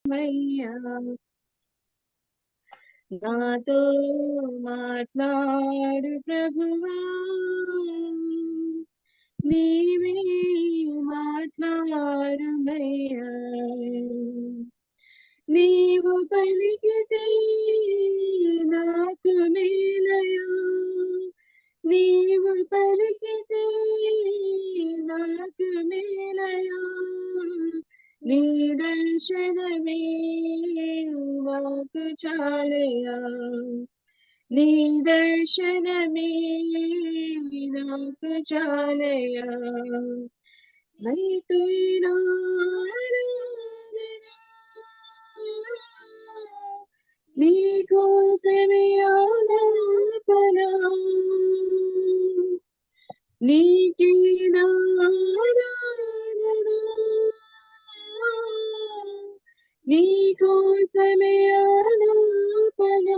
మయ్యా నాతో మాట్లాడు ప్రభువా, నీవే మాట్లాడుమయ్యా. నీవు పలికితే నాకు మేలయా, నీవు పలికితే నాకు మేలయా. నీ దర్శనమే నాకు చాలయా, నీ దర్శనమే నాకు చాలయా. నైతునా నీ కోసమే ఆలాపన, నీకే నారాధన, నీ కోసమే ఆలాపన,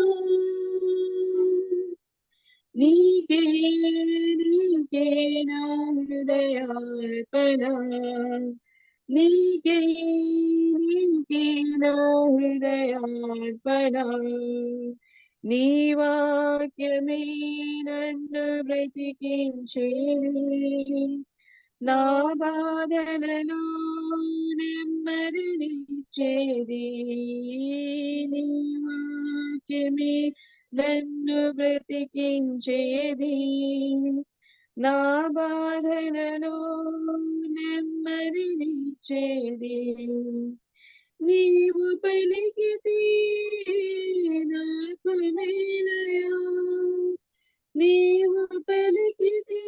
నీకే నీకే నా హృదయార్పణ, నీకే నీకే నా హృదయార్పణ. నీ వాక్యమే నన్ను బ్రతికించేది, నా బాధలలో నెమ్మదినిచ్చేది. నీ వాక్యమే నన్ను బ్రతికించేది, నా బాధలలో నెమ్మదినిచ్చేది. నీవు పలికితే నాకు మేలయా, నీవు పలికితే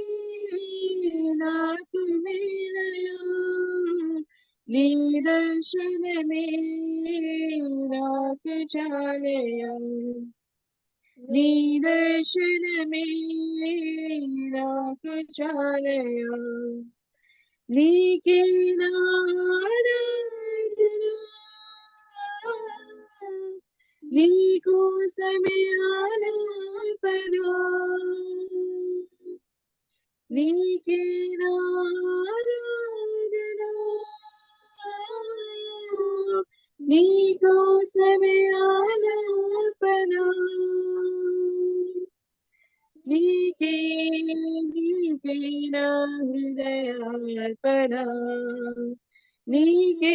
నాకు మేలయా. నీ దర్శనమే నాకు చాలయా, నీ దర్శనమే నాకు చాలయా. నీకే నారాధన, నీ కోసమే ఆలాపన, నీకే నారాధన, నీ కోసమే ఆలాపన. నీకే నీకే నా హృదయార్పణ, నీకే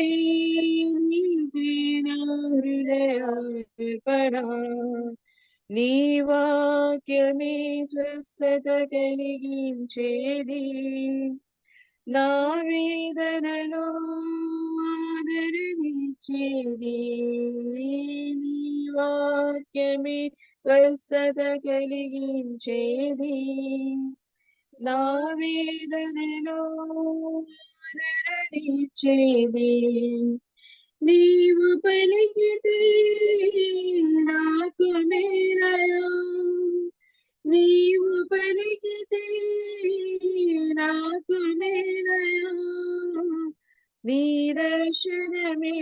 నీకే నా హృదయార్పణ. నీ వాక్యమే స్వస్థత కలిగించేది, నా వేదనలో ఆదరణిచ్చేది. నీ వాక్యమే స్వస్థత కలిగించేది, నా వేదనలో ఆదరణిచ్చేది. నీవు పలికితే నాకు మేలయా, నీవు పలికితే నాకు మేలయా. నీ దర్శనమే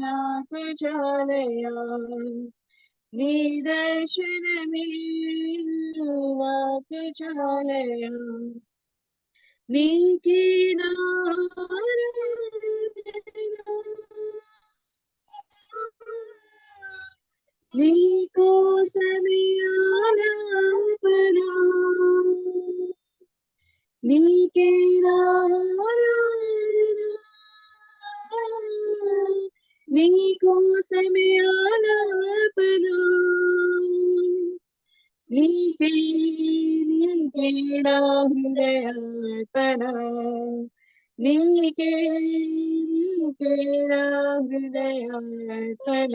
నాకు చాలయా, నీ దర్శనమే నాకు చాలయా. నీకే నారాధన, నీ కోసమే ఆలాపన, నీకే నారాధన, నీ కోసమే ఆలాపన. నీకే నీకే నా హృదయార్పణ, నీకే నీకే నా హృదయార్పణ.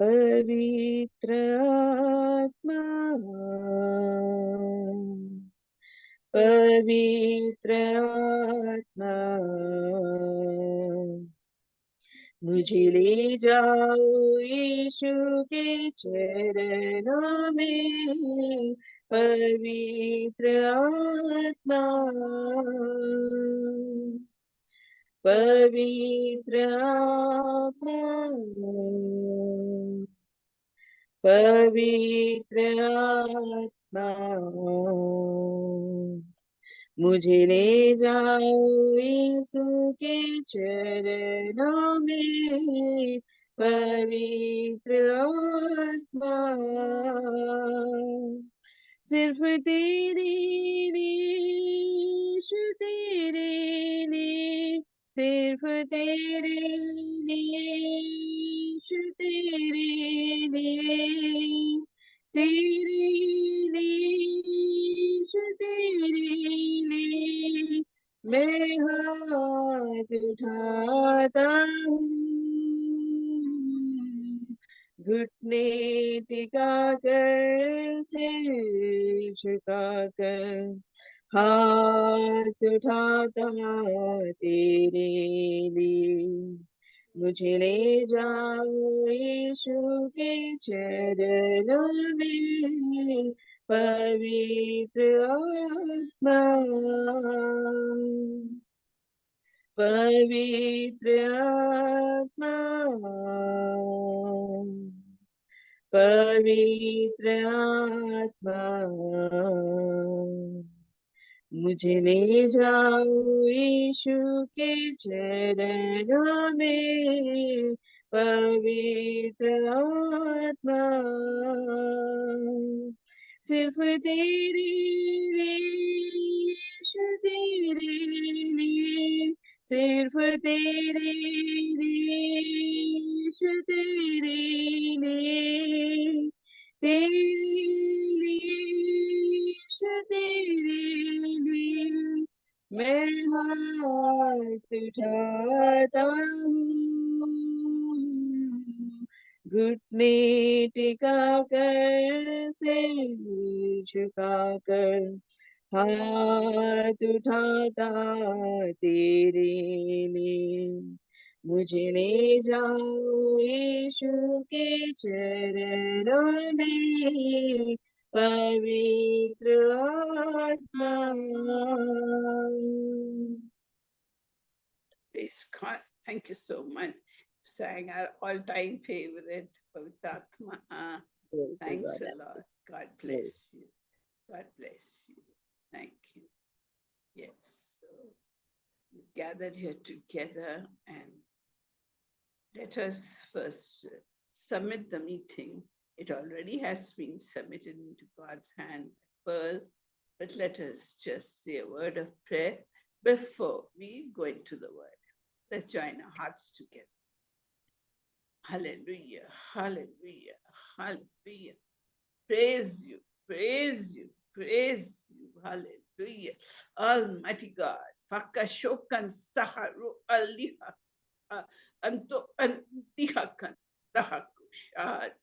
పవిత్ర ఆత్మా, पवित्र आत्मा, मुझे ले जाओ यीशु के चरणों में। पवित्र आत्मा, पवित्र आत्मा, पवित्र आत्मा, मुझे ले जाओ यीशु के चरणों में, पवित्र आत्मा। सिर्फ तेरे लिए, यीशु तेरे लिए, सिर्फ तेरे लिए, यीशु तेरे लिए, तेरे लिए, यीशु तेरे लिए मैं हाथ उठाता हूँ। घुटने टिका कर, सिर झुका कर, हाथ उठाता तेरे लिए। मुझे ले जाओ यीशु के चरणों में, पवित्र आत्मा। पवित्र आत्मा, पवित्र आत्मा, मुझे ले जाओ यीशु के चरणों में, पवित्र आत्मा। सिर्फ तेरे लिए, यीशु तेरे लिए, सिर्फ तेरे लिए, यीशु तेरे लिए, तेरे लिए, यीशु तेरे लिए मैं हाथ उठाता हूँ। घुटने टिका कर, सिर झुका कर, हाथ उठाता तेरे लिए। मुझे ले जाओ यीशु के चरणों में, पवित्र आत्मा। Praise God. Thank you so much. Sang our all-time favorite, Pavitatma. Thanks a lot. God bless you. God bless you. Thank you. Yes. So we gathered here together, and let us first submit the meeting. It already has been submitted into God's hand, Pearl, but let us just say a word of prayer before we go into the word. Let's join our hearts together. Hallelujah, hallelujah, hallelujah. Praise you, praise you, praise you. Hallelujah. Almighty God. Fakashokan saharu aliha. Anto antihakan dahakushas.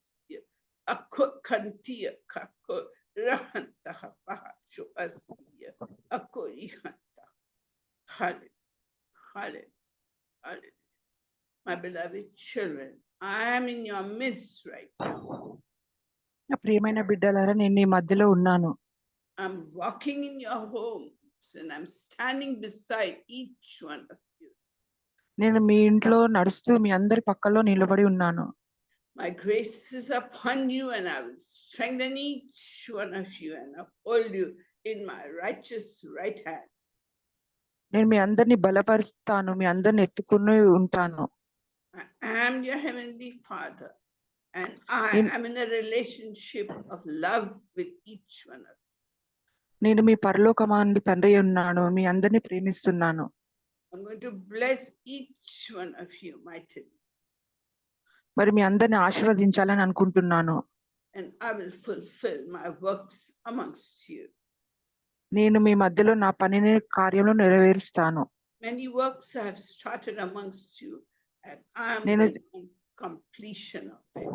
Ako kantia kako rahantaha bahasho asiya. Ako ihanta. Hallelujah, hallelujah, hallelujah. My beloved children, I am in your midst right now. నా ప్రియమైన బిడ్డలారా, నేను నీ మధ్యలో ఉన్నాను. I'm walking in your homes and I'm standing beside each one of you. నేను మీ ఇంట్లో నడుస్తూ మీ అందరి పక్కలో నిలబడి ఉన్నాను. My grace is upon you, and I will strengthen each one of you and uphold you in my righteous right hand. నేను మీ అందరిని బలపరుస్తాను, మీ అందరిని ఎత్తుకుని ఉంటాను. I am your heavenly Father, and I am in a relationship of love with each one of you. నేను మీ పరలోకమందు తండ్రి ఉన్నాను, మీ అందరిని ప్రేమిస్తున్నాను. I'm going to bless each one of you mightily. మరి మీ అందరిని ఆశీర్వదించాలని అనుకుంటున్నాను. And I will fulfill my works amongst you. నేను మీ మధ్యలో నా పనిని కార్యంలో నెరవేరుస్తాను. Many works I have started amongst you, and I am on completion of it.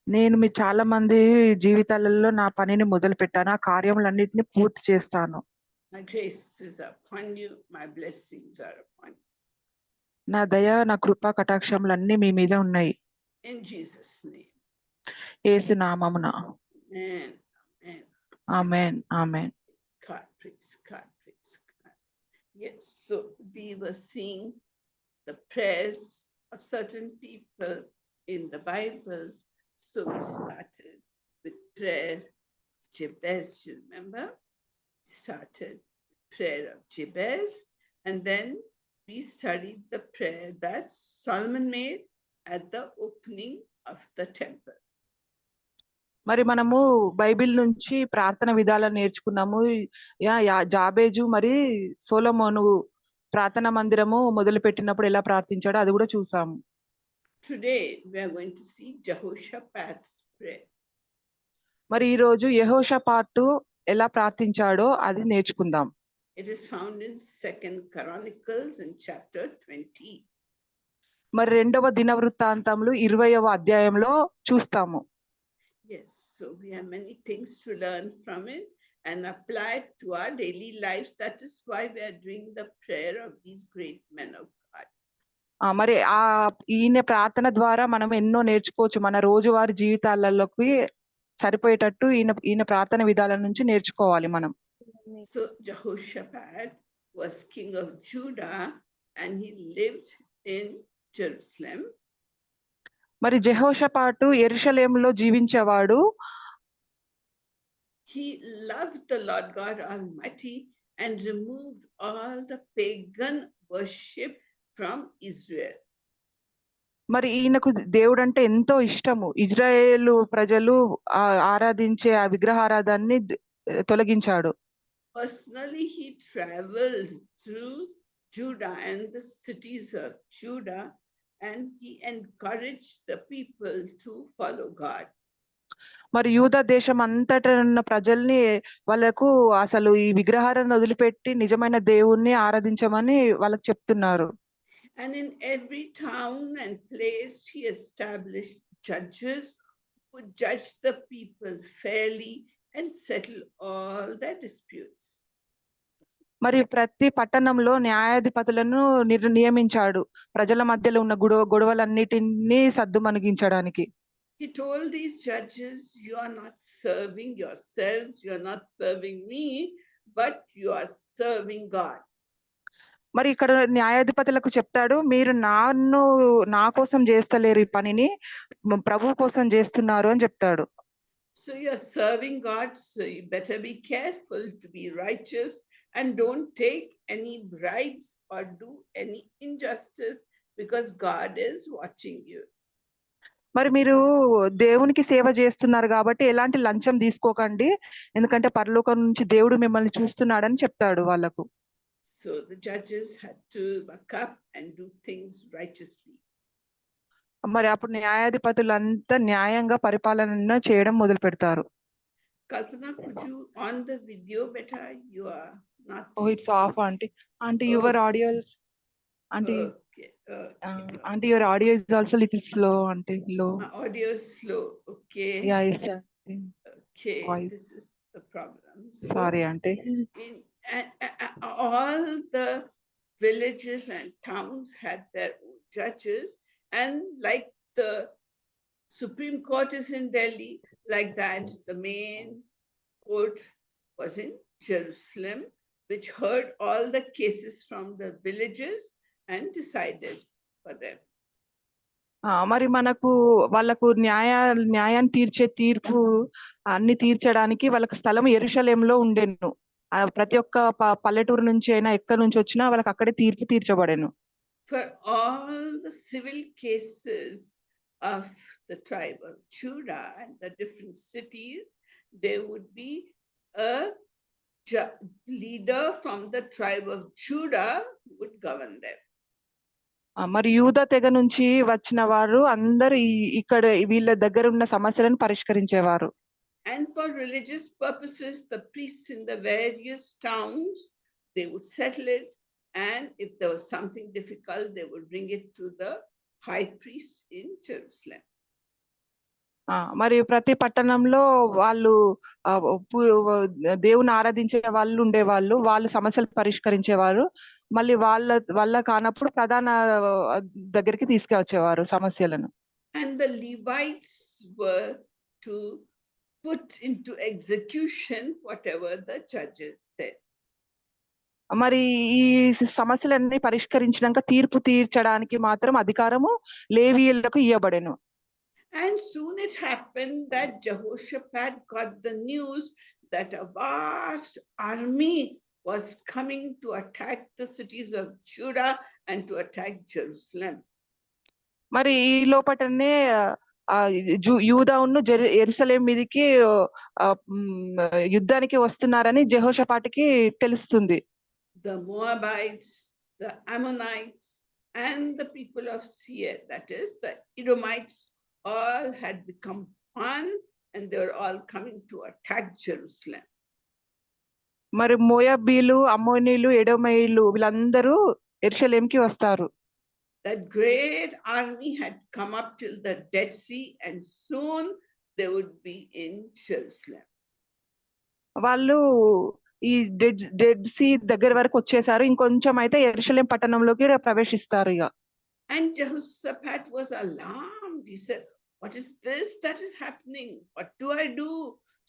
నేను మీ చాలా మంది జీవితాలలో నా పనిని మొదలు పెట్టాను, ఆ కార్యములన్నిటిని పూర్తి చేస్తాను. My grace is upon you, my blessings are upon you. నా దయ, నా కృపా కటాక్షములన్నీ మీ మీద ఉన్నాయి. In Jesus' name. యేసు నామమున. Amen. Amen. Amen. Amen. God, praise God, praise God. Yes, so we were seeing the prayers of certain people in the Bible. So we started with prayer Jabez, you remember? started prayer of Jabez, and then we studied the prayer that Solomon made at the opening of the temple. మరి మనము Bible నుంచి ప్రార్థన విధాలను నేర్చుకున్నాము. జాబేజు మరి సొలొమోను ప్రార్థన మందిరము మొదలు పెట్టినప్పుడు ఎలా ప్రార్థించాడో అది కూడా చూసాము. Today we are going to see Jehoshaphat's prayer. మరి ఈ రోజు యెహోషాపాతు ఎలా ప్రార్థించాడో అది నేర్చుకుందాం. It is found in 2 Chronicles in chapter 20. మరి 2వ దినవృత్తాంతములు 20వ అధ్యాయంలో చూస్తాము. Yes, so we have many things to learn from it and apply it to our daily lives. That is why we are doing the prayer of these great men of God. మరి ఈయన ప్రార్థన ద్వారా మనం ఎన్నో నేర్చుకోవచ్చు. మన రోజువారీ జీవితాలలోకి సరిపోయేటట్టు ఈయన ప్రార్థన విధానం నుంచి నేర్చుకోవాలి మనం. So Jehoshaphat was king of Judah and he lived in Jerusalem. మరి జెహోషాపాతు యెరూషలేములో జీవించేవాడు. He loved the Lord God Almighty and removed all the pagan worship from Israel. మరి ఈయనకు దేవుడు అంటే ఎంతో ఇష్టము. ఇజ్రాయేలు ప్రజలు ఆరాధించే ఆ విగ్రహారాధాన్ని తొలగించాడు. Personally, he traveled through Judah and the cities of Judah, and he encouraged the people to follow God. మరి యూదా దేశం అంతటా ఉన్న ప్రజల్ని వాళ్ళకు అసలు ఈ విగ్రహాలను వదిలిపెట్టి నిజమైన దేవుణ్ణి ఆరాధించమని వాళ్ళకి చెప్తున్నారు. And in every town and place, he established judges who would judge the people fairly and settle all their disputes. మరి ప్రతి పట్టణంలో న్యాయాధిపతులను నియమించాడు ప్రజల మధ్యలో ఉన్న గొడవలన్నిటినీ సద్దుమణిగించడానికి. He told these judges, you are not serving yourselves, you are not serving me, but you are serving God. మరి ఇక్కడ న్యాయాధిపతులకు చెప్తాడు, మీరు నా కోసం చేస్తలేరు ఈ పనిని, ప్రభువు కోసం చేస్తున్నారు అని చెప్తాడు. So you are serving God, so you better be careful to be righteous and don't take any bribes or do any injustice because God is watching you. మరి మీరు దేవునికి సేవ చేస్తున్నారు కాబట్టి ఎలాంటి లంచం తీసుకోకండి, ఎందుకంటే పరలోకం నుంచి దేవుడు మిమ్మల్ని చూస్తున్నాడని చెప్తాడు వాళ్ళకు. So the judges had to buck up and do things righteously. మరి అప్పుడు న్యాయాధిపతులంతా న్యాయంగా పరిపాలన చేయడం మొదలు పెడతారు. Kalpana, could you on the video better? You are not. Oh, it's off, auntie. Auntie, your audio is. Auntie. Okay. Auntie, your audio is also little slow, auntie. Low. My audio is slow. Okay. Yeah, yes, sir. Okay. Voice. This is the problem. So Sorry, auntie. all the villages and towns had their own judges, and like the Supreme Court is in Delhi, like that, the main court was in Jerusalem, which heard all the cases from the villages and decided for them. మరి మనకు వాళ్ళకు న్యాయాన్ని తీర్చే తీర్పు అన్ని తీర్చడానికి వాళ్ళకి స్థలం యెరూషలేములో ఉండేను. ప్రతి ఒక్క పల్లెటూరు నుంచి అయినా ఎక్కడి నుంచి వచ్చినా వాళ్ళకి అక్కడే తీర్పు తీర్చబడేను. For all the civil cases of the tribe of Judah and the different cities, there would be a leader from the tribe of Judah who would govern them. మరి యూదా తెగ నుంచి వచ్చిన వారు అందరూ ఇక్కడ వీళ్ళ దగ్గర ఉన్న సమస్యలను పరిష్కరించేవారు. And for religious purposes, the priests in the various towns, they would settle it. And if there was something difficult, they would bring it to the high priest in Jerusalem. మరి ప్రతి పట్టణంలో వాళ్ళు దేవుని ఆరాధించే వాళ్ళు ఉండేవాళ్ళు, వాళ్ళు సమస్యలు పరిష్కరించేవారు. మళ్ళీ వాళ్ళ కానప్పుడు ప్రధాన దగ్గరికి తీసుకువచ్చేవారు సమస్యలను. And the Levites were to put into execution whatever the judges said. మరి ఈ సమస్యలన్నీ పరిష్కరించినాక తీర్పు తీర్చడానికి మాత్రం అధికారము లేవీయులకు ఇవ్వబడెను. And soon it happened that Jehoshaphat got the news that a vast army was coming to attack the cities of Judah and to attack Jerusalem. మరి ఈ లోపటనే యూదాను యెరూషలేం మీదకి యుద్ధానికి వస్తున్నారని జెహోషాపాటుకి తెలుస్తుంది. The Moabites, the Ammonites, and the people of Seir, that is the Edomites, all had become one, and they were all coming to attack Jerusalem. మరి మోయాబీలు, అమ్మోనీలు, ఎడోమీయులు వీళ్ళందరూ యెరూషలేంకి వస్తారు. That great army had come up till the Dead Sea, and soon they would be in Jerusalem. వాళ్ళు ఈ Dead Sea దగ్గర వరకు వచ్చేసారు. ఇంకొంచెం అయితే యెరూషలేం పట్టణంలోకి ప్రవేశిస్తారు ఇక. And Jehoshaphat was alarmed. He said, "What is this that is happening? What do I do?"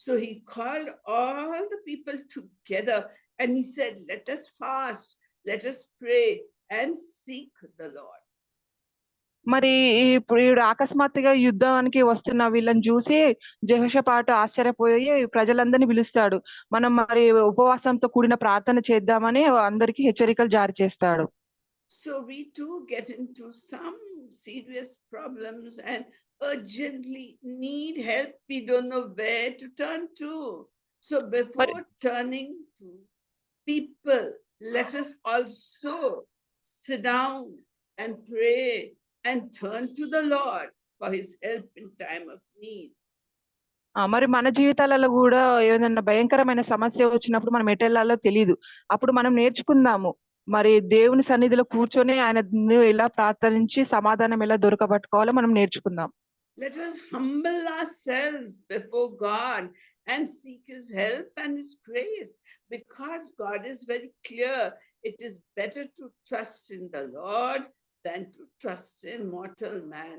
So he called all the people together and he said, "Let us fast, let us pray and seek the Lord." మరి ఇప్పుడు అకస్మాత్తుగా యుద్ధానికి వస్తున్న వీళ్ళని చూసి జెహోషాపాటు ఆశ్చర్యపోయి ప్రజలందరినీ పిలుస్తాడు. మనం మరి ఉపవాసంతో కూడిన ప్రార్థన చేద్దామని అందరికీ హెచ్చరికలు జారీ చేస్తాడు. So we too get into some serious problems and urgently need help. We don't know where to turn to. So before turning to people, let us also sit down and pray and turn to the Lord for his help in time of need. మరి మన జీవితాలలో కూడా ఏదైనా భయంకరమైన సమస్య వచ్చినప్పుడు మనం ఎటెళ్ళాలో తెలియదు. అప్పుడు మనం నేర్చుకుందాము. మరి దేవుని సన్నిధిలో కూర్చొని ఆయనను ఎలా ప్రార్థించి సమాధానం ఎలా దొరకబట్టుకోవాలో మనం నేర్చుకుందాం. Let us humble ourselves before God and seek his help and his grace, because God is very clear. It is better to trust in the Lord than to trust in mortal man.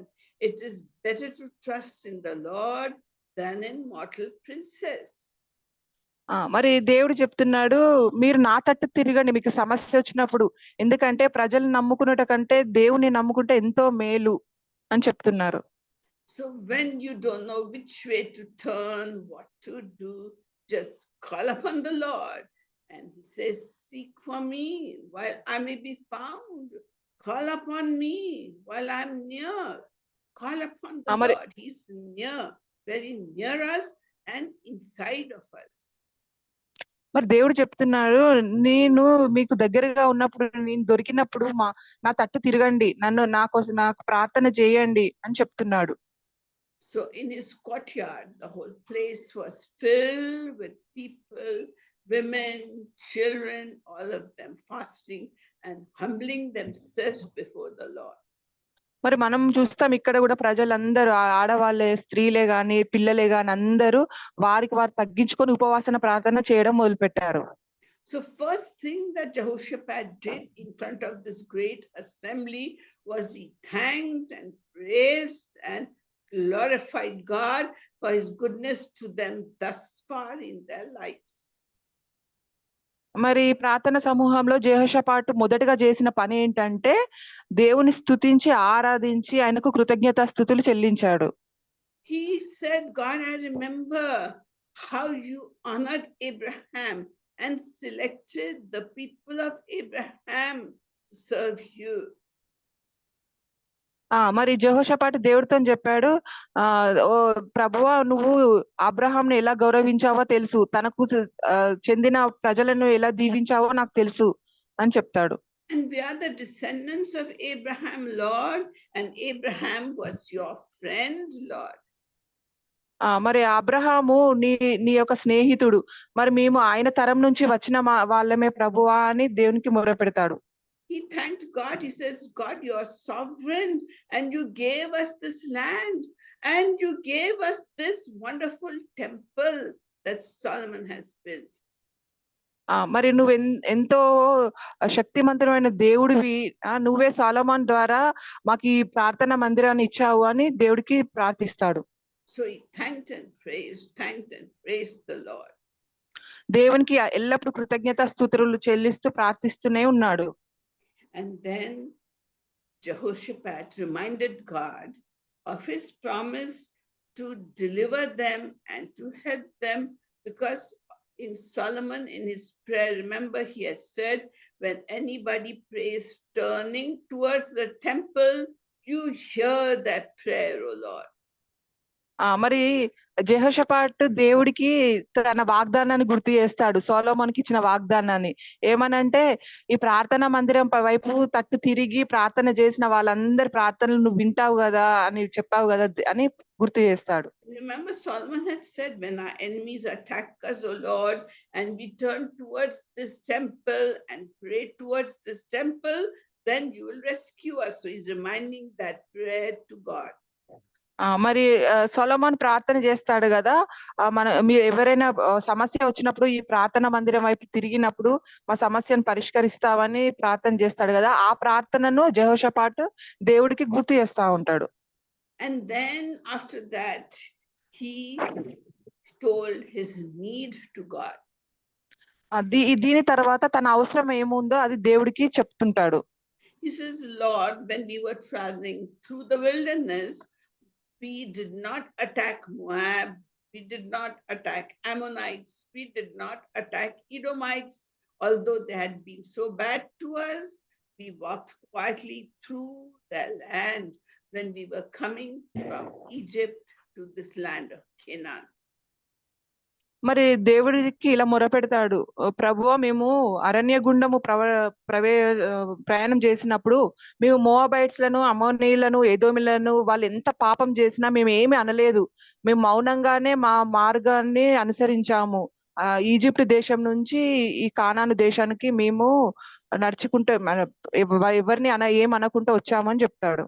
It is better to trust in the Lord than in mortal princes. మరి దేవుడు చెప్తున్నాడు, మీరు నా తట్టు తిరగండి మీకు సమస్య వచ్చినప్పుడు. ఎందుకంటే ప్రజలు నమ్ముకున్నట కంటే దేవుని నమ్ముకుంటే ఎంతో మేలు అని చెప్తున్నారు. So when you don't know which way to turn, what to do, just call upon the Lord. And he says, "Seek for me while I may be found. Call upon me while I'm near." Call upon the Lord. He's near, very near us and inside of us. మరి దేవుడు చెప్తున్నాడు, నేను మీకు దగ్గరగా ఉన్నప్పుడు, నేను దొరికినప్పుడు నా తట్టు తిరగండి, నాకు ప్రార్థన చేయండి అని చెప్తున్నాడు. So in his courtyard, the whole place was filled with people, women, children, all of them fasting and humbling themselves before the Lord. మరి మనం చూస్తాం ఇక్కడ కూడా ప్రజలందరూ ఆడవాళ్ళే, స్త్రీలే గాని, పిల్లలే గాని అందరూ వారికి వారు తగ్గించుకొని ఉపవాసన ప్రార్థన చేయడం మొదలుపెట్టారు. So first thing that Jehoshaphat did in front of this great assembly was he thanked and praised and glorified God for his goodness to them thus far in their lives. మరి ప్రార్థన సమూహంలో జెహోషాపాటు మొదటగా చేసిన పని ఏంటంటే దేవుని స్తుతించి ఆరాధించి ఆయనకు కృతజ్ఞతాస్తుతులు చెల్లించాడు. He said, "God, I remember how you honored Abraham and selected the people of Abraham to serve you." మరి జెహోషాపాటు దేవుడితో చెప్పాడు, ఓ ప్రభువా, నువ్వు అబ్రహాంను ఎలా గౌరవించావో తెలుసు, తనకు చెందిన ప్రజలను ఎలా దీవించావో నాకు తెలుసు అని చెప్తాడు. And we are the descendants of Abraham, Lord, and Abraham was your friend, Lord. మరి అబ్రహాము నీ యొక్క స్నేహితుడు, మరి మేము ఆయన తరం నుంచి వచ్చిన వాళ్ళమే ప్రభువా అని దేవునికి మొరపెడతాడు. He thanked God. He says, "God, you are sovereign and you gave us this land and you gave us this wonderful temple that Solomon has built." మరి నువ్వు ఎంతో శక్తిమంతుడైన దేవుడివి, నువ్వే సొలొమోను ద్వారా మాకు ఈ ప్రార్థన మందిరాన్ని ఇచ్చావు అని దేవుడికి ప్రార్థిస్తాడు. So he thanked and praised the Lord. దేవునికి ఎల్లప్పుడూ కృతజ్ఞతాస్తుతులు చెల్లిస్తూ ప్రార్థిస్తూనే ఉన్నాడు. And then Jehoshaphat reminded God of his promise to deliver them and to help them because in Solomon, in his prayer, remember he had said, when anybody prays turning towards the temple, you hear that prayer, O Lord. మరి జెహోషాపాతు దేవుడికి తన వాగ్దానాన్ని గుర్తు చేస్తాడు, సొలొమోనుకి ఇచ్చిన వాగ్దానాన్ని. ఏమనంటే, ఈ ప్రార్థనా మందిరం వైపు తట్టు తిరిగి ప్రార్థన చేసిన వాళ్ళందరి ప్రార్థనలు నువ్వు వింటావు కదా అని చెప్పావు కదా అని గుర్తు చేస్తాడు. Remember, Solomon had said, when our enemies attack us, O Lord, and we turn towards this temple and pray towards this temple, then you will rescue us. So he's reminding that prayer to God. మరి సొలొమోను ప్రార్థన చేస్తాడు కదా, మీరు ఎవరైనా సమస్య వచ్చినప్పుడు ఈ ప్రార్థన మందిరం వైపు తిరిగినప్పుడు మా సమస్యను పరిష్కరిస్తావని ప్రార్థన చేస్తాడు కదా, ఆ ప్రార్థనను జెహోషాపాతు దేవుడికి గుర్తు చేస్తా ఉంటాడు. And then after that, he told his need to God. దీని తర్వాత తన అవసరం ఏముందో అది దేవుడికి చెప్తుంటాడు. He says, Lord, when we were traveling through the wilderness, we did not attack Moab, we did not attack Ammonites, we did not attack Edomites, although they had been so bad to us. We walked quietly through their land when we were coming from Egypt to this land of Canaan. మరి దేవుడికి ఇలా మొరపెడతాడు, ప్రభువా మేము అరణ్య గుండము ప్రయాణం చేసినప్పుడు మేము మోవాబైట్స్ లను, అమ్మోనీయులను, ఎదోమిలను వాళ్ళు ఎంత పాపం చేసినా మేము ఏమి అనలేదు. మేము మౌనంగానే మా మార్గాన్ని అనుసరించాము. ఈజిప్ట్ దేశం నుంచి ఈ కానాను దేశానికి మేము నడుచుకుంటూ ఎవరిని ఏమనకుండా వచ్చామని చెప్తాడు.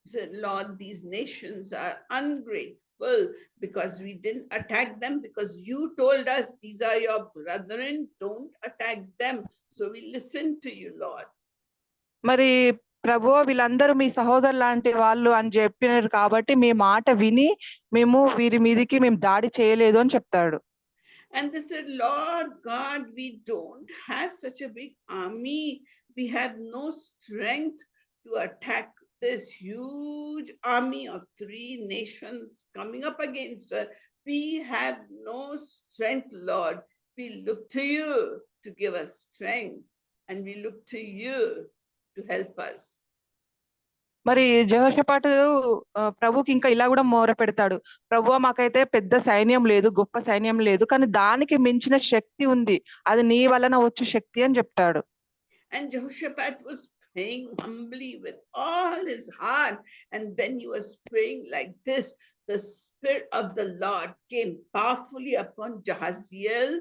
Said, Lord, these nations are ungrateful because we didn't attack them, because you told us these are your brethren, don't attack them. So we listen to you, Lord. మరి ప్రభువా వీళ్ళందరూ మీ సహోదరు లాంటి వాళ్ళు అని చెప్పినారు కాబట్టి మీ మాట విని మేము వీరి మీదకి మేము దాడి చేయలేదు అని చెప్తాడు. And they said, Lord God, we don't have such a big army. We have no strength to attack this huge army of 3 nations coming up against us. We have no strength, Lord. We look to you to give us strength, and we look to you to help us. మరి జెహోషాపాతు ప్రభుకి ఇంకా ఇలా కూడా మొర పెడతాడు, ప్రభువా మాకైతే పెద్ద సైన్యం లేదు, గొప్ప సైన్యం లేదు, కానీ దానికి మించిన శక్తి ఉంది, అది నీ వలన వచ్చు శక్తి అని చెప్తాడు. And Jehoshaphat was praying humbly with all his heart, and when he was praying like this, the Spirit of the Lord came powerfully upon Jahaziel,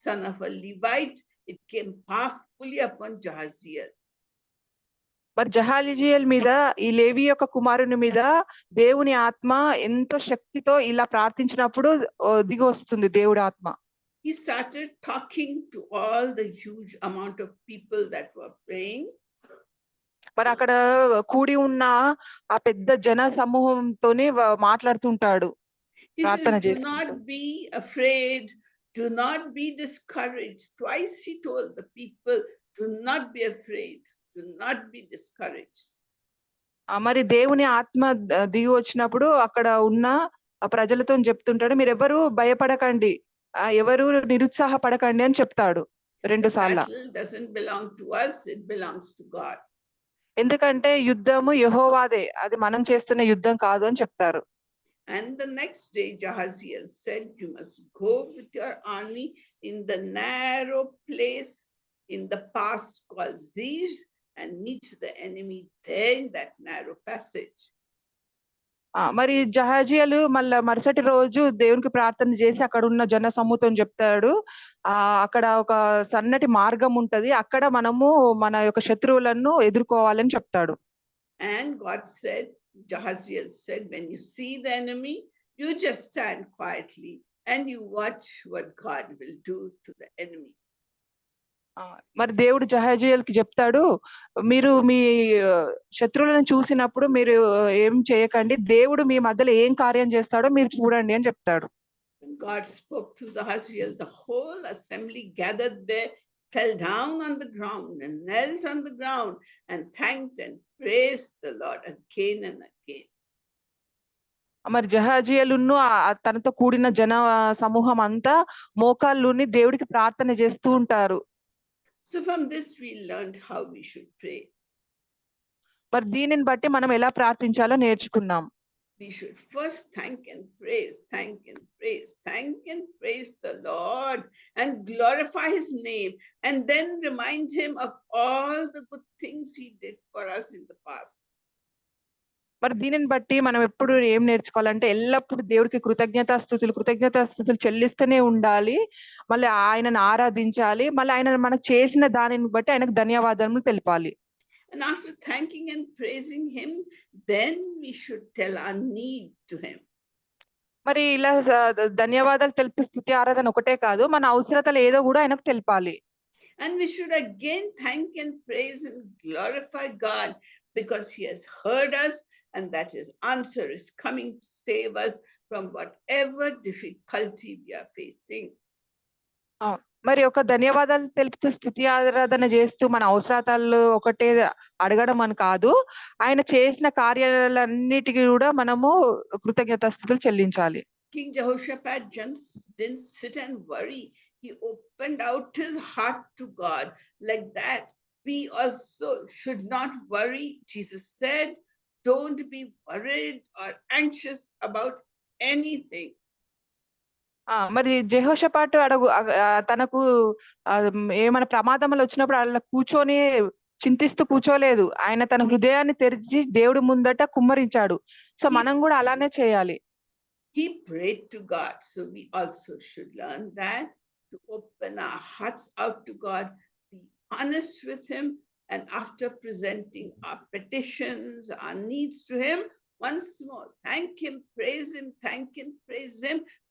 son of a Levite. It came powerfully upon Jahaziel. మరి జహాలిజియల్ మీద, ఈ లేవి యొక్క కుమారుని మీద దేవుని ఆత్మ ఎంతో శక్తితో ఇలా ప్రార్థించినప్పుడు దిగి వస్తుంది దేవుడి ఆత్మ. He started talking to all the huge amount of people that were praying. మరి అక్కడ కూడి ఉన్న ఆ పెద్ద జన సమూహంతోనే మాట్లాడుతుంటాడు, ప్రార్థన He says, చేసి. do not be afraid, do not be discouraged. Twice he told the people, do not be afraid, do not be discouraged. మరి దేవుని ఆత్మ దిగి వచ్చినప్పుడు అక్కడ ఉన్న ప్రజలతో చెప్తుంటాడు, మీరెవరు భయపడకండి, ఎవరు నిరుత్సాహపడకండి అని చెప్తాడు 2 సార్లు. Doesn't belong to us, it belongs to God. ఎందుకంటే యుద్ధము యెహోవాదే, అది మనం చేస్తున్న యుద్ధం కాదు అని చెప్తారు. And the next day Jahaziel said, you must go with your army in the narrow place in the pass called Ziz and meet the enemy there in that narrow passage. మరి జహాజియలు మళ్ళా మరుసటి రోజు దేవునికి ప్రార్థన చేసి అక్కడ ఉన్న జన సమూహం చెప్తాడు, అక్కడ ఒక సన్నటి మార్గం ఉంటది, అక్కడ మనము మన యొక్క శత్రువులను ఎదుర్కోవాలని చెప్తాడు. And God said, Jahaziel said, when you see the enemy, you just stand quietly and you watch what God will do to the enemy. మరి దేవుడు జహాజియల్కి చెప్తాడు, మీరు మీ శత్రువులను చూసినప్పుడు మీరు ఏం చేయకండి, దేవుడు మీ మధ్యలో ఏం కార్యం చేస్తాడో మీరు చూడండి అని చెప్తాడు. God spoke to Jahaziel. The whole assembly gathered there, fell down on the ground and knelt on the ground and thanked and praised the Lord again and again. మరి జహాజీయులును తనతో కూడిన జన సమూహం అంతా మోకాళ్ళుని దేవుడికి ప్రార్థన చేస్తూ ఉంటారు. So from this we learned how we should pray. మరి దీనిని బట్టి మనం ఎలా ప్రార్థించాలో నేర్చుకున్నాం. We should first thank and praise the Lord and glorify his name, and then remind him of all the good things he did for us in the past. మరి దీనిని బట్టి మనం ఎప్పుడు ఏం నేర్చుకోవాలంటే ఎల్లప్పుడూ దేవుడికి కృతజ్ఞతాస్తుతులు చెల్లిస్తూనే ఉండాలి. మళ్ళీ ఆయనను ఆరాధించాలి. మళ్ళీ ఆయన మనకు చేసిన దానిని బట్టి ఆయనకు ధన్యవాదములు తెలపాలి. And after thanking and praising him, then we should tell our need to him. మరి ఇలా ధన్యవాదాలు తెలిపి స్తుతి ఆరాధన ఒకటే కాదు, మన అవసరతలు ఏదో కూడా ఆయనకు తెలపాలి. And we should again thank and praise and glorify God because he has heard us and that his answer is coming to save us from whatever difficulty we are facing. మరి ఒక ధన్యవాదాలు తెలుపుతూ స్తుతి ఆరాధన చేస్తూ మన అవసరాలు ఒకటే అడగడం అని కాదు, ఆయన చేసిన కార్యాలన్నిటికీ కూడా మనము కృతజ్ఞతాస్తుతులు చెల్లించాలి. King Jehoshaphat didn't sit and worry. He opened out his heart to God. Like that, we also should not worry. Jesus said, don't be worried or anxious about anything. మరి జెహోషాపాతు తనకు ఏమైనా ప్రమాదములు వచ్చినప్పుడు అలా కూర్చొని చింతిస్తూ కూర్చోలేదు. ఆయన తన హృదయాన్ని తెరిచి దేవుడి ముందట కుమ్మరించాడు. సో మనం కూడా అలానే చేయాలి. He prayed to God. So we also should learn that, to open our hearts out to God, be honest with him, and after presenting our petitions, our needs to him, once more, thank him, praise him,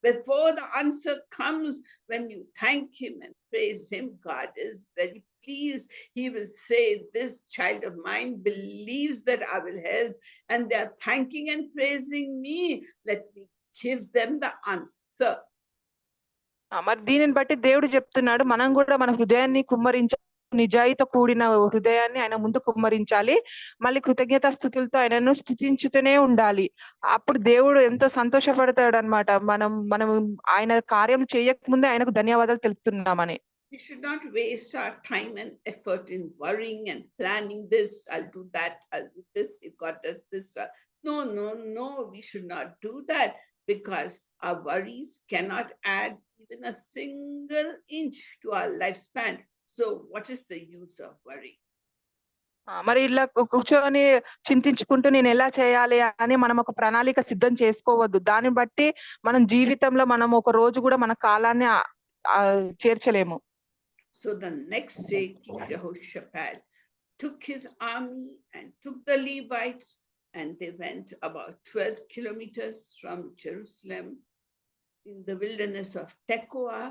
before the answer comes. When you thank him and praise him, God is very pleased. He will say, this child of mine believes that I will help, and they are thanking and praising me. Let me give them the answer. మరి దీనిని బట్టి దేవుడు చెప్తున్నాడు, మనం కూడా మన హృదయాన్ని కుమ్మరించాలి, నిజాయితీతో కూడిన హృదయాన్ని ఆయన ముందు కుమ్మరించాలి. మళ్ళీ కృతజ్ఞతాస్తుతులతో ఆయనను స్తుతించుతూనే ఉండాలి. అప్పుడు దేవుడు ఎంతో సంతోషపడతాడు అన్నమాట. మనం ఆయన కార్యం చేయకముందే ఆయనకు ధన్యవాదాలు తెలుపుతున్నామని. We should not waste our time and effort in worrying and planning this. I'll do that. I'll do this. If God does this. No. We should not do that, because our worries cannot add even a single inch to our lifespan. So what is the use of worry? మరి ఇలా కూర్చొని చింతించుకుంటూ నేను ఎలా చేయాలి అని మనం ఒక ప్రణాళిక సిద్ధం చేసుకోవద్దు. దాన్ని బట్టి మనం జీవితంలో మనం ఒక రోజు కూడా మన కాలాన్ని చేర్చలేము. So the next day, King Jehoshaphat took his army and took the Levites, and they went about 12 kilometers from Jerusalem in the wilderness of Tekoa.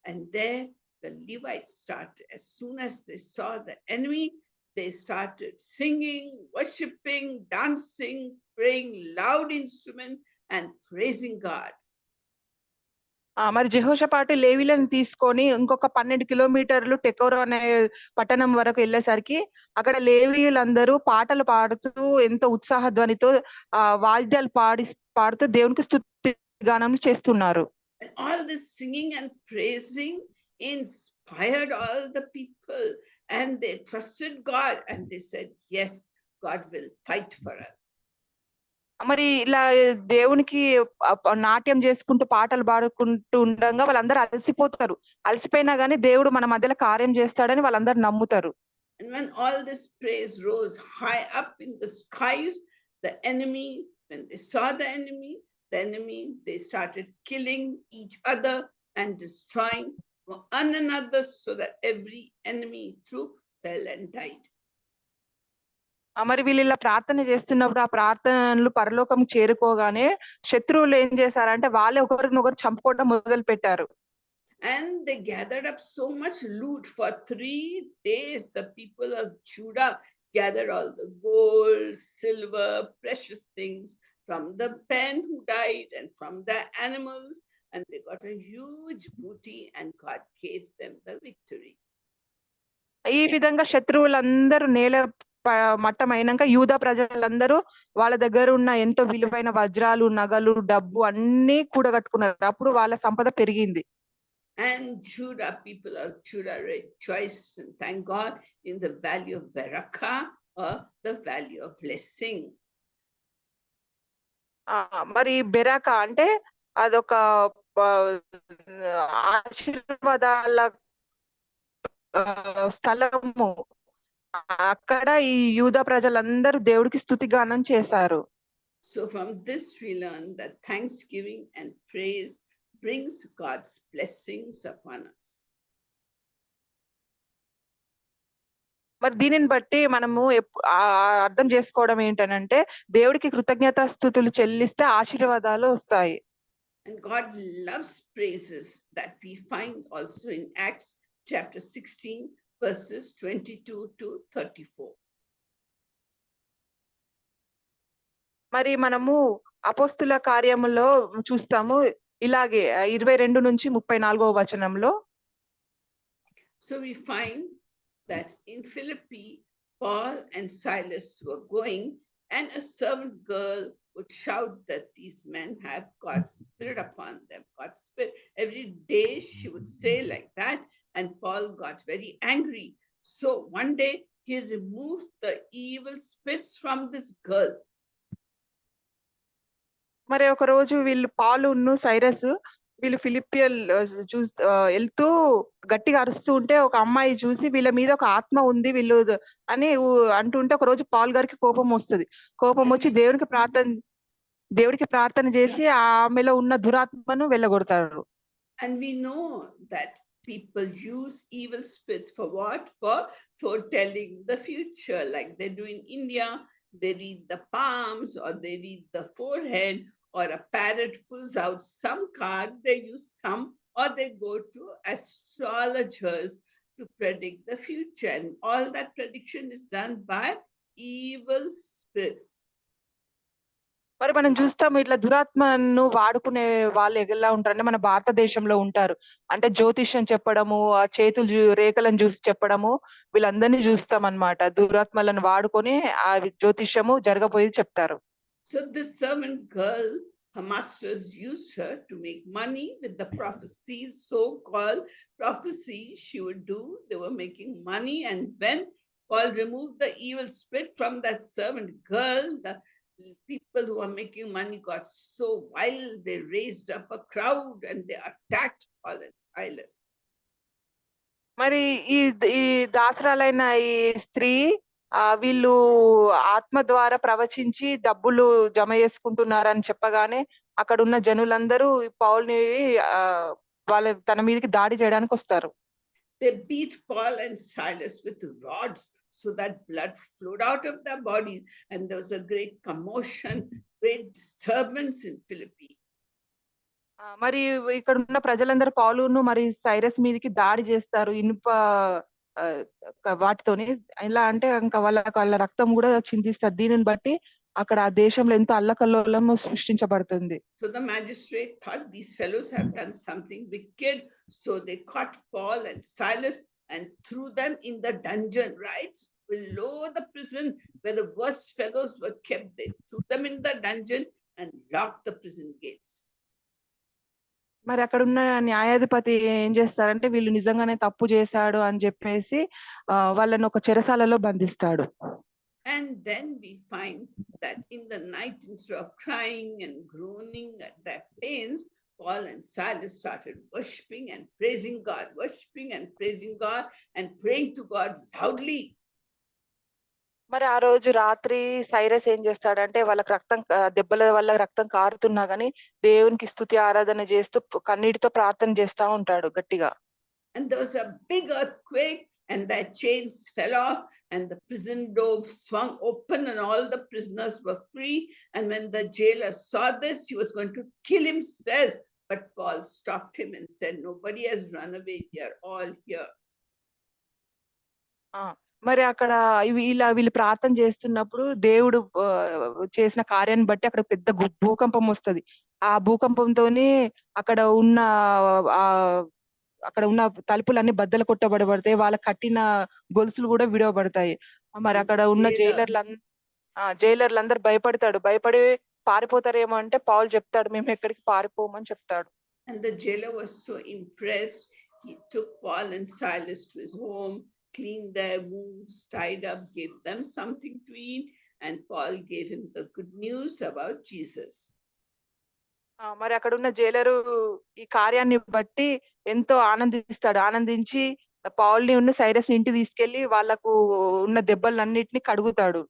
And there the Levites started, as soon as they saw the enemy, they started singing, worshiping, dancing, playing loud instruments and praising God. మరి జెహోషాపాతు లేవీలను తీసుకొని ఇంకొక 12 కిలోమీటర్లు టెకోరా అనే పట్టణం వరకు వెళ్ళేసరికి అక్కడ లేవీయులందరూ పాటలు పాడుతూ ఎంతో ఉత్సాహ ధ్వనితో వాయిద్యాలు పాడుతూ దేవునికి స్తుతి గానం చేస్తున్నారు. And all this singing and praising inspired all the people, and they trusted God, and they said, yes, God will fight for us. మరి ఇలా దేవునికి నాట్యం చేసుకుంటూ పాటలు పాడుకుంటూ ఉండగా వాళ్ళందరూ అలసిపోతారు. అలసిపోయినా గానీ దేవుడు మన మధ్యలో కార్యం చేస్తాడని వాళ్ళందరూ నమ్ముతారు. And when all this praise rose high up in the skies, the enemy, when they saw the enemy, they started killing each other and destroying one another, so that every enemy troop fell and died. మరి వీళ్ళు ఇలా ప్రార్థన చేస్తున్నప్పుడు ఆ ప్రార్థనలు పరలోకం చేరుకోగానే శత్రువులు ఏం చేశారంటే వాళ్ళే ఒకరినొకరు చంపుకోవడం మొదలు పెట్టారు. And they gathered up so much loot. For 3 days, the people of Judah gathered all the gold, silver, precious things from the men who died and from the animals, and they got a huge booty, and God gave them the victory. ఈ విధంగా శత్రువులందరూ మట్టమైనాక యూదా ప్రజలందరూ వాళ్ళ దగ్గర ఉన్న ఎంతో విలువైన వజ్రాలు, నగలు, డబ్బు అన్ని కూడగట్టుకున్నారు. అప్పుడు వాళ్ళ సంపద పెరిగింది. And Judah, people of Judah rejoice and thank God in the valley of Barakah, or the valley of blessing. మరి బెరాకా అంటే అదొక ఆశీర్వాదాల స్థలము. అక్కడ ఈ యూదా ప్రజలందరూ దేవుడికి స్తుతిగానం చేశారు. So from this we learn that thanksgiving and praise brings God's blessings upon us. మరి దీనిని బట్టి మనము అర్థం చేసుకోవడం ఏంటనంటే దేవుడికి కృతజ్ఞతాస్తుతులు చెల్లిస్తే ఆశీర్వాదాలు వస్తాయి. And God loves praises that we find also in Acts chapter 16 verses 22 to 34. మరి మనము అపోస్తుల కార్యములో చూస్తాము ఇలాగే 22 నుంచి 34వ వచనంలో. So we find that in Philippi, Paul and Silas were going, and a servant girl would shout that these men have God's Spirit upon them. God's Spirit. Every day she would say like that, and Paul got very angry. So one day he removed the evil spirits from this girl. మరి ఒక రోజు వీళ్ళు పాలును Cyrus వీళ్ళు ఫిలిపియన్ వెళ్తూ గట్టిగా అరుస్తూ ఉంటే ఒక అమ్మాయి చూసి వీళ్ళ మీద ఒక ఆత్మ ఉంది వీళ్ళు అని అంటుంటే ఒక రోజు పాల్ గారికి కోపం వస్తుంది. కోపం వచ్చి దేవుడికి ప్రార్థన చేసి ఆమెలో ఉన్న దురాత్మను వెళ్ళగొడతారు. And we know that people use evil spirits for what? For foretelling the future, like they do in India. They read the palms, or they read the forehead, or a parrot pulls out some card, they use some, or they go to astrologers to predict the future. And all that prediction is done by evil spirits. మరి మనం చూస్తాము ఇట్లా దురాత్మను వాడుకునే వాళ్ళు ఎలా ఉంటారంటే మన భారతదేశంలో ఉంటారు. అంటే జ్యోతిష్యం చెప్పడము, ఆ చేతులు రేఖలను చూసి చెప్పడము, వీళ్ళందరినీ చూస్తాం అన్నమాట. దురాత్మలను వాడుకొని ఆ జ్యోతిష్యము జరగబోయేది చెప్తారు. So this servant girl, her masters used her to make money with the prophecies, so-called prophecies she would do. They were making money, and when Paul removed the evil spirit from that servant girl, the people who were making money got so wild, they raised up a crowd and they attacked Paul and Silas. మరి ఈ దాసరాలైన ఈ స్త్రీ వీళ్ళు ఆత్మ ద్వారా ప్రవచించి డబ్బులు జమ చేసుకుంటున్నారని చెప్పగానే అక్కడ ఉన్న జనులందరూ పౌల్ని తన మీదకి దాడి చేయడానికి వస్తారు. They beat Paul and Silas with rods so that blood flowed out of their bodies, and there was a great commotion, great disturbance in Philippi. మరి ఇక్కడ ఉన్న ప్రజలందరూ పౌలును మరి సైరస్ మీదకి దాడి చేస్తారు ఇనుప వాటితోని. ఇలా అంటే ఇంకా వాళ్ళ రక్తం కూడా చిందిస్తారు. దీనిని బట్టి అక్కడ ఆ దేశంలో ఎంతో అల్లకల్లోలం సృష్టించబడుతుంది. So the magistrate thought these fellows have done something wicked, so they caught Paul and Silas and threw them in the dungeon, right below the prison where the worst fellows were kept. They threw them in the dungeon and locked the prison gates. మరి అక్కడ ఉన్న న్యాయాధిపతి ఏం చేస్తారంటే వీళ్ళు నిజంగానే తప్పు చేశాడు అని చెప్పేసి వాళ్ళని ఒక చెరసాలలో బంధిస్తాడు. And then we find that in the night, instead of crying and groaning at their pains, Paul and Silas started worshiping and praising God, worshiping and praising God and praying to God loudly. మరి ఆ రోజు రాత్రి Cyrus ఏం చేస్తాడంటే వాళ్ళకి దెబ్బల వల్ల రక్తం కారుతున్నా గానీ దేవునికి స్తుతి ఆరాధన చేస్తూ కన్నీటితో ప్రార్థన చేస్తా ఉంటాడు గట్టిగా. And there was a big earthquake, and their chains fell off, and the prison door swung open, and all the prisoners were free. And when the jailer saw this, he was going to kill himself, but Paul stopped him and said, "Nobody has run away, they are all here." మరి అక్కడ వీళ్ళు ప్రార్థన చేస్తున్నప్పుడు దేవుడు చేసిన కార్యాన్ని బట్టి అక్కడ పెద్ద భూకంపం వస్తది. ఆ భూకంపంతోనే అక్కడ ఉన్న తలుపులన్నీ బద్దలు కొట్టబడతాయి. వాళ్ళ కట్టిన గొలుసులు కూడా విడవబడతాయి. మరి అక్కడ ఉన్న జైలర్లందరూ భయపడి పారిపోతారేమో అంటే పౌలు చెప్తాడు మేము ఎక్కడికి పారిపోమని చెప్తాడు. And the jailer was so impressed, he took Paul and Silas to his home, cleaned their wounds, tied up, gave them something to eat, and Paul gave him the good news about Jesus. మరి అక్కడ ఉన్న Jailer ఈ కార్యాన్ని బట్టి ఎంతో ఆనందించి పౌల్ని ఉన్న Cyrus ఇంటికి తీసుకెళ్లి వాళ్ళకు ఉన్న దెబ్బలన్నిటిని కడుగుతాడు.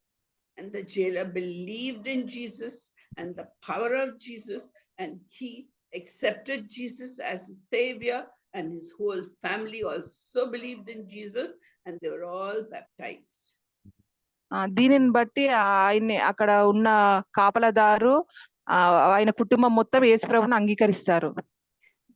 And the jailer believed in Jesus and the power of Jesus, and he accepted Jesus as his savior, and his whole family also believed in Jesus, and they were all baptized. దీనిని బట్టి ఆయన్ని అక్కడ ఉన్న కాపలదారు ఆయన కుటుంబం మొత్తం యేసుప్రభువుని అంగీకరిస్తారు.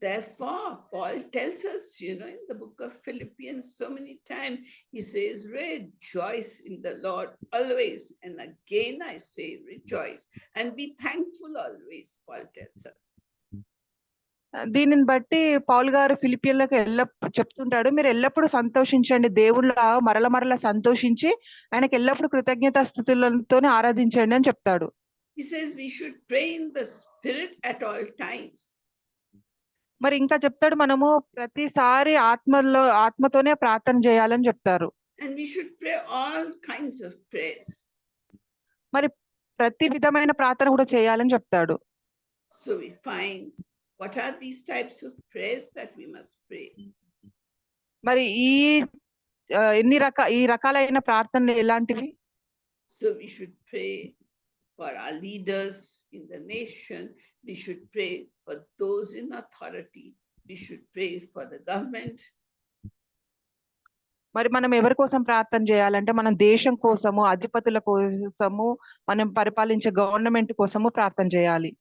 Therefore, Paul tells us, in the book of Philippians, so many times he says, rejoice in the Lord always. And again I say, rejoice and be thankful always, Paul tells us. దీనిని బట్టి Paul గారు ఫిలిపియన్లకు చెప్తుంటాడు, మీరు ఎల్లప్పుడూ సంతోషించండి, దేవుళ్ళ మరల సంతోషించి ఆయనకి ఎల్లప్పుడూ కృతజ్ఞతాస్తుతులతోనే ఆరాధించండి అని చెప్తాడు. He says we should pray in the spirit at all times. మరి ఇంకా చెప్తాడు మనము ప్రతిసారి ఆత్మతోనే ప్రార్థన చేయాలని చెప్తారు. And we should pray all kinds of prayers. మరి ప్రతి విధమైన ప్రార్థన కూడా చేయాలని చెప్తాడు. So we find what are these types of prayers that we must pray. మరి ఈ రకాలైన ప్రార్థనలు ఎలాంటివి? So we should pray for our leaders in the nation. We should pray for those in authority. We should pray for the government. మరి మనం ఎవరి కోసం ప్రార్థన చేయాలంటే మన దేశం కోసము, అధిపతుల కోసము, మనం పరిపాలించే గవర్నమెంట్ కోసము ప్రార్థన చేయాలి.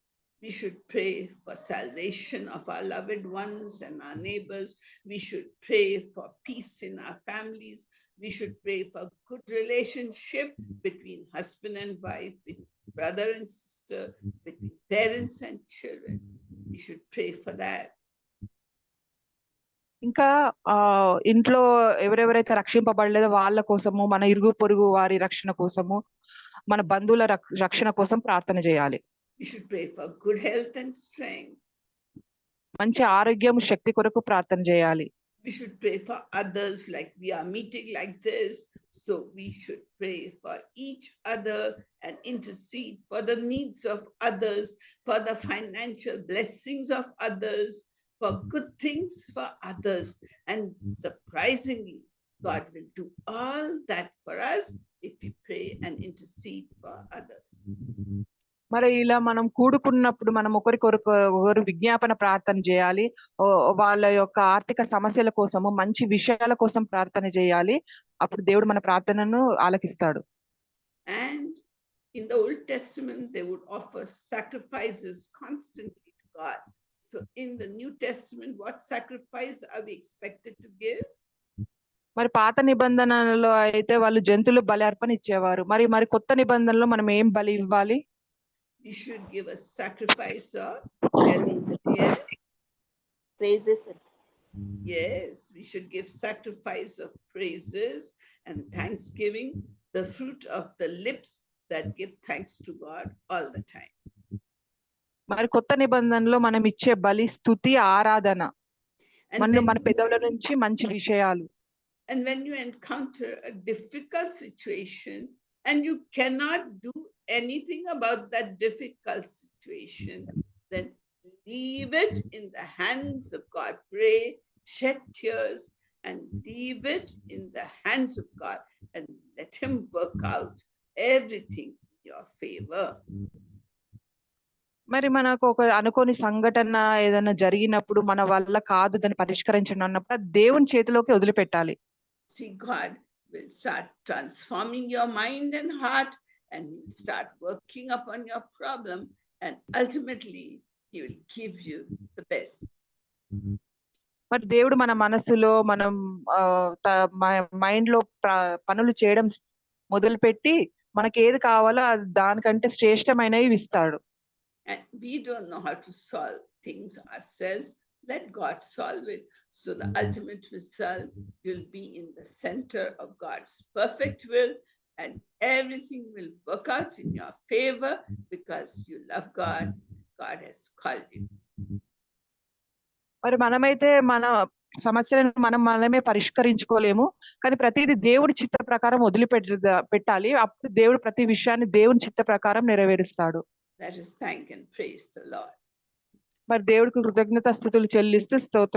We should pray for salvation of our loved ones and our neighbors. We should pray for peace in our families. We should pray for good relationship between husband and wife, between brother and sister, between parents and children. We should pray for that. ఇంకా ఇంట్లో ఎవరెవరైతే రక్షింపబడలేదో వాళ్ళ కోసము, మన ఇరుగు పొరుగు వారి రక్షణ కోసము, మన బంధువుల రక్షణ కోసం ప్రార్థన చేయాలి. We should pray for good health and strength. మంచి ఆరోగ్యం, శక్తి కొరకు ప్రార్థన చేయాలి. We should pray for others, like we are meeting like this. So we should pray for each other and intercede for the needs of others, for the financial blessings of others, for good things for others. And surprisingly, God will do all that for us if we pray and intercede for others. మరి ఇలా మనం కూడుకున్నప్పుడు మనం ఒకరు విజ్ఞాపన ప్రార్థన చేయాలి. వాళ్ళ యొక్క ఆర్థిక సమస్యల కోసము, మంచి విషయాల కోసం ప్రార్థన చేయాలి. అప్పుడు దేవుడు మన ప్రార్థనను ఆలకిస్తాడు. And in the Old Testament, they would offer sacrifices constantly to God. So in the New Testament, what sacrifice are we expected to give? మరి పాత నిబంధనలో అయితే వాళ్ళు జంతువులు బలి అర్పణ ఇచ్చేవారు. మరి కొత్త నిబంధనలో మనం ఏం బలి ఇవ్వాలి? We should give a sacrifice of praises. Yes, we should give sacrifice of praises and thanksgiving, the fruit of the lips that give thanks to God all the time. మరి కొత్త నిబంధనలో మనం ఇచ్చే బలి స్తుతి, ఆరాధన, మన పెదవుల నుంచి మంచి విషయాలు. And when you encounter a difficult situation and you cannot do anything about that difficult situation, then leave it in the hands of God. Pray, shed tears, and leave it in the hands of God and let him work out everything in your favor. మరి మనకు ఒక అనుకోని సంఘటన ఏదైనా జరిగినప్పుడు మన వల్ల కాదు దాన్ని పరిష్కరించడం అన్నప్పుడు దేవుని చేతిలోకి వదిలిపెట్టాలి. See, God will start transforming your mind and heart, and he will start working upon your problem, and ultimately he will give you the best. మరి దేవుడు మన మనసులో, మనం మైండ్ లో పనులు చేయడం మొదలుపెట్టి మనకి ఏది కావాలో దానికంటే శ్రేష్టమైనవి ఇస్తాడు. And we don't know how to solve things ourselves. Let God solve it. So the ultimate result will be in the center of God's perfect will, and everything will work out in your favor because you love God. God has called you. మరి మనమైతే మన సమస్యలను మనమే పరిష్కరించుకోలేము. కానీ ప్రతిదీ దేవుడి చిత్త ప్రకారం పెట్టాలి. అప్పుడు దేవుడు ప్రతి విషయాన్ని దేవుని చిత్త ప్రకారం నెరవేరుస్తాడు. Let us thank and praise the Lord. మరి దేవుడికి కృతజ్ఞతాస్తుతులు చెల్లిస్తూ స్తోత్రం